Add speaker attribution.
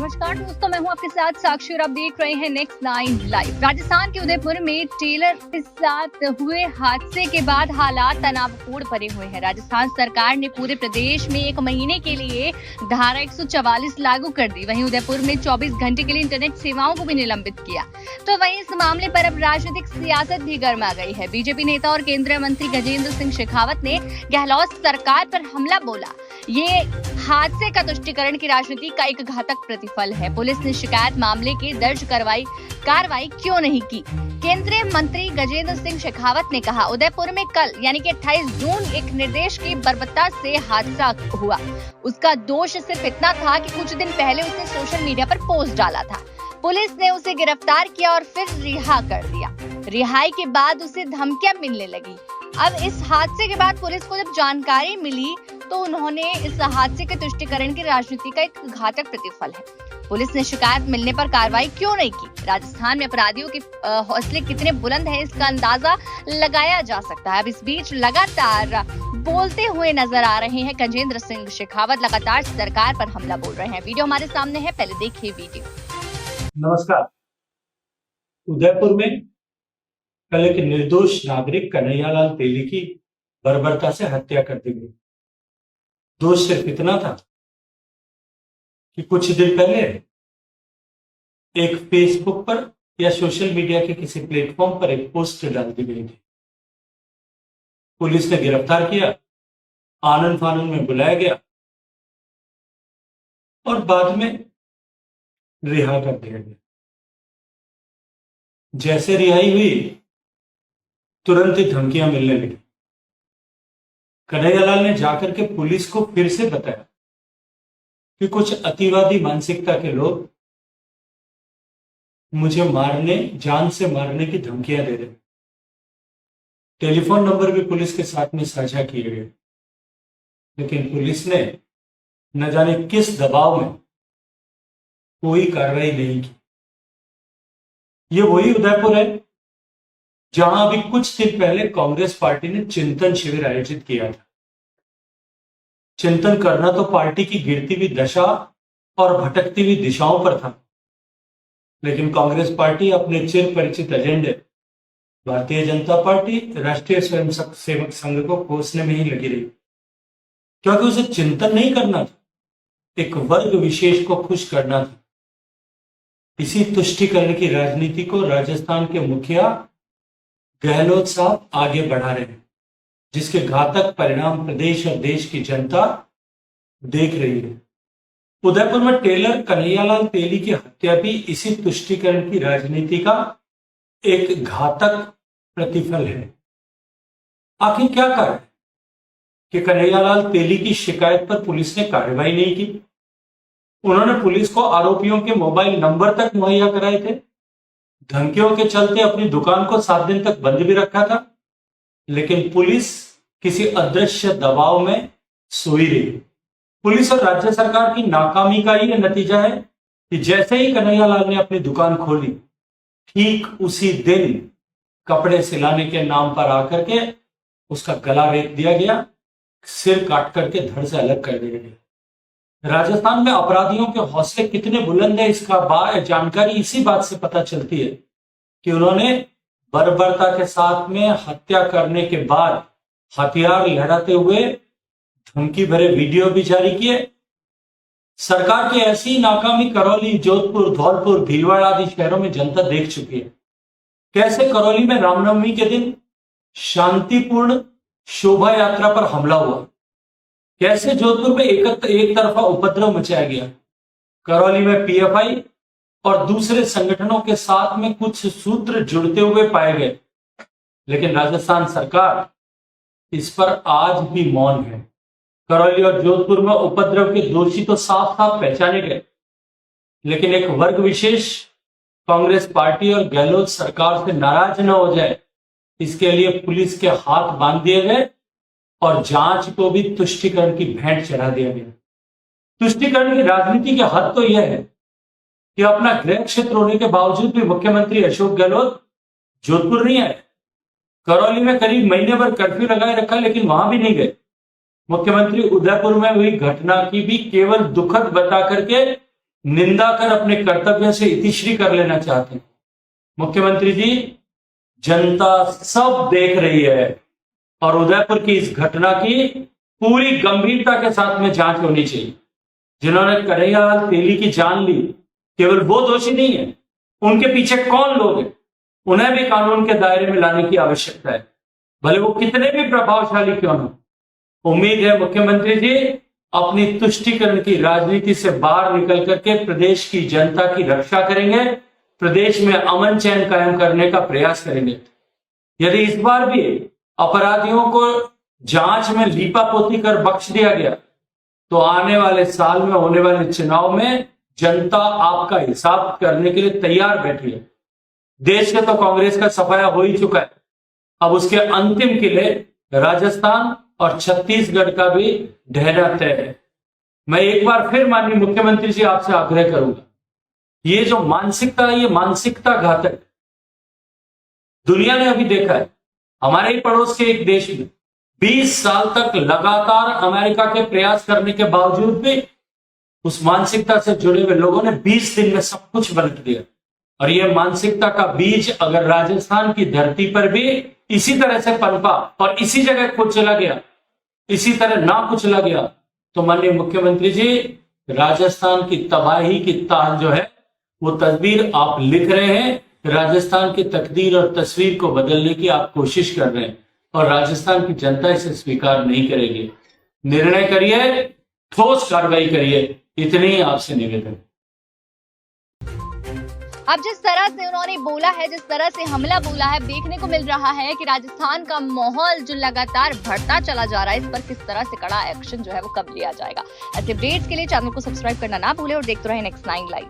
Speaker 1: नमस्कार दोस्तों, मैं हूं आपके साथ साक्षी और आप देख रहे हैं नेक्स्ट 9 लाइव। राजस्थान के उदयपुर में टेलर के साथ हुए हादसे के बाद हालात तनावपूर्ण बने हुए हैं। राजस्थान सरकार ने पूरे प्रदेश में 1 महीने के लिए धारा 144 लागू कर दी। वहीं उदयपुर में 24 घंटे के लिए इंटरनेट सेवाओं को भी निलंबित किया। तो वहीं इस मामले पर अब राजनीतिक सियासत भी गर्मा गई है। बीजेपी नेता और केंद्रीय मंत्री गजेंद्र सिंह शेखावत ने गहलोत सरकार पर हमला बोला। ये हादसे का तुष्टीकरण की राजनीति का एक घातक प्रतिफल है। पुलिस ने शिकायत मामले की दर्ज कार्रवाई क्यों नहीं की? केंद्रीय मंत्री गजेंद्र सिंह शेखावत ने कहा, उदयपुर में कल यानी कि 28 जून एक निर्देश की बर्बरता से हादसा हुआ। उसका दोष सिर्फ इतना था कि कुछ दिन पहले उसने सोशल मीडिया पर पोस्ट डाला था। पुलिस ने उसे गिरफ्तार किया और फिर रिहा कर दिया। रिहाई के बाद उसे धमकियां मिलने लगी। अब इस हादसे के बाद पुलिस को जब जानकारी मिली तो उन्होंने इस हादसे के तुष्टीकरण की राजनीति का एक घातक प्रतिफल है। पुलिस ने शिकायत मिलने पर कार्रवाई क्यों नहीं की? राजस्थान में अपराधियों के हौसले कितने बुलंद हैं, इसका अंदाजा लगाया जा सकता है। अब इस बीच लगातार बोलते हुए नजर आ रहे हैं गजेंद्र सिंह शेखावत। लगातार सरकार पर हमला बोल रहे हैं। वीडियो हमारे सामने है, पहले देखिए वीडियो।
Speaker 2: नमस्कार। उदयपुर में कल एक निर्दोष नागरिक कन्हैयालाल तेली की बर्बरता से हत्या कर दी गई। दोष सिर्फ इतना था कि कुछ दिन पहले एक फेसबुक पर या सोशल मीडिया के किसी प्लेटफॉर्म पर एक पोस्ट डाल दी गई थी। पुलिस ने गिरफ्तार किया, आनन फानन में बुलाया गया और बाद में रिहा कर दिया गया। जैसे रिहाई हुई, तुरंत ही धमकियां मिलने लगी। कन्हैयालाल ने जाकर के पुलिस को फिर से बताया कि कुछ अतिवादी मानसिकता के लोग मुझे जान से मारने की धमकियां दे रहे। टेलीफोन नंबर भी पुलिस के साथ में साझा किए गए, लेकिन पुलिस ने न जाने किस दबाव में कोई कार्रवाई नहीं की। ये वही उदयपुर है जहां अभी कुछ दिन पहले कांग्रेस पार्टी ने चिंतन शिविर आयोजित किया था। चिंतन करना तो पार्टी की गिरती हुई दशा और भटकती हुई दिशाओं पर था, लेकिन कांग्रेस पार्टी अपने चिर परिचित एजेंडे भारतीय जनता पार्टी राष्ट्रीय स्वयंसेवक संघ को कोसने में ही लगी रही, क्योंकि उसे चिंतन नहीं करना था, एक वर्ग विशेष को खुश करना था। इसी तुष्टीकरण की राजनीति को राजस्थान के मुखिया गहलोत साहब आगे बढ़ा रहे हैं, जिसके घातक परिणाम प्रदेश और देश की जनता देख रही है। उदयपुर में टेलर कन्हैयालाल तेली की हत्या भी इसी तुष्टीकरण की राजनीति का एक घातक प्रतिफल है। आखिर क्या कारण है कि कन्हैयालाल तेली की शिकायत पर पुलिस ने कार्रवाई नहीं की? उन्होंने पुलिस को आरोपियों के मोबाइल नंबर तक मुहैया कराए थे। धमकियों के चलते अपनी दुकान को 7 दिन तक बंद भी रखा था, लेकिन पुलिस किसी अदृश्य दबाव में सोई रही। पुलिस और राज्य सरकार की नाकामी का ही नतीजा है कि जैसे ही कन्हैयालाल ने अपनी दुकान खोली, ठीक उसी दिन कपड़े सिलाने के नाम पर आकर के उसका गला रेत दिया गया, सिर काट करके धड़ से अलग कर दिया गया। राजस्थान में अपराधियों के हौसले कितने बुलंद है, इसका जानकारी इसी बात से पता चलती है कि उन्होंने बर्बरता के साथ में हत्या करने के बाद हथियार लहराते हुए धमकी भरे वीडियो भी जारी किए। सरकार की ऐसी नाकामी करौली, जोधपुर, धौलपुर, भीलवाड़ा आदि शहरों में जनता देख चुकी है। कैसे करौली में रामनवमी के दिन शांतिपूर्ण शोभा यात्रा पर हमला हुआ, कैसे जोधपुर में एक तरफा उपद्रव मचाया गया। करौली में पीएफआई और दूसरे संगठनों के साथ में कुछ सूत्र जुड़ते हुए पाए गए, लेकिन राजस्थान सरकार इस पर आज भी मौन है। करौली और जोधपुर में उपद्रव के दोषी तो साफ साफ पहचाने गए, लेकिन एक वर्ग विशेष कांग्रेस पार्टी और गहलोत सरकार से नाराज न हो जाए, इसके लिए पुलिस के हाथ बांध दिए गए और जांच को भी तुष्टीकरण की भेंट चढ़ा दिया गया। तुष्टीकरण की राजनीति की हद तो यह है कि अपना गृह क्षेत्र होने के बावजूद भी मुख्यमंत्री अशोक गहलोत जोधपुर नहीं आए। करौली में करीब महीने भर कर्फ्यू लगाए रखा, लेकिन वहां भी नहीं गए। मुख्यमंत्री उदयपुर में हुई घटना की भी केवल दुखद बता करके निंदा कर अपने कर्तव्य से इतिश्री कर लेना चाहते हैं। मुख्यमंत्री जी, जनता सब देख रही है और उदयपुर की इस घटना की पूरी गंभीरता के साथ में जांच होनी चाहिए। जिन्होंने कन्हैयालाल तेली की जान ली, केवल वो दोषी नहीं है, उनके पीछे कौन लोग हैं, उन्हें भी कानून के दायरे में लाने की आवश्यकता है, भले वो कितने भी प्रभावशाली क्यों न। उम्मीद है मुख्यमंत्री जी अपनी तुष्टीकरण की राजनीति से बाहर निकल करके प्रदेश की जनता की रक्षा करेंगे, प्रदेश में अमन चैन कायम करने का प्रयास करेंगे। यदि इस बार भी अपराधियों को जांच में लीपापोती कर बख्श दिया गया तो आने वाले साल में होने वाले चुनाव में जनता आपका हिसाब करने के लिए तैयार बैठी है। देश के तो कांग्रेस का सफाया हो ही चुका है, अब उसके अंतिम किले राजस्थान और छत्तीसगढ़ का भी ढहना तय है। मैं एक बार फिर माननीय मुख्यमंत्री जी आपसे आग्रह करूंगा, ये जो मानसिकता है ये मानसिकता घातक। दुनिया ने अभी देखा है, हमारे ही पड़ोस के एक देश में 20 साल तक लगातार अमेरिका के प्रयास करने के बावजूद भी उस मानसिकता से जुड़े हुए लोगों ने 20 दिन में सब कुछ पलट दिया। और यह मानसिकता का बीज अगर राजस्थान की धरती पर भी इसी तरह से पनपा और इसी जगह कुचला गया, इसी तरह ना कुचला गया, तो माननीय मुख्यमंत्री जी राजस्थान की तबाही की ताल जो है वो तस्वीर आप लिख रहे हैं, राजस्थान की तकदीर और तस्वीर को बदलने की आप कोशिश कर रहे हैं और राजस्थान की जनता इसे स्वीकार नहीं करेगी। निर्णय करिए, ठोस कार्रवाई करिए, इतनी ही आपसे निवेदन।
Speaker 1: अब जिस तरह से उन्होंने बोला है, जिस तरह से हमला बोला है, देखने को मिल रहा है कि राजस्थान का माहौल जो लगातार बढ़ता चला जा रहा है, इस पर किस तरह से कड़ा एक्शन जो है वो कब लिया जाएगा। ऐसे अपडेट्स के लिए चैनल को सब्सक्राइब करना ना भूलें और देखते रहें नेक्स्ट 9 लाइव।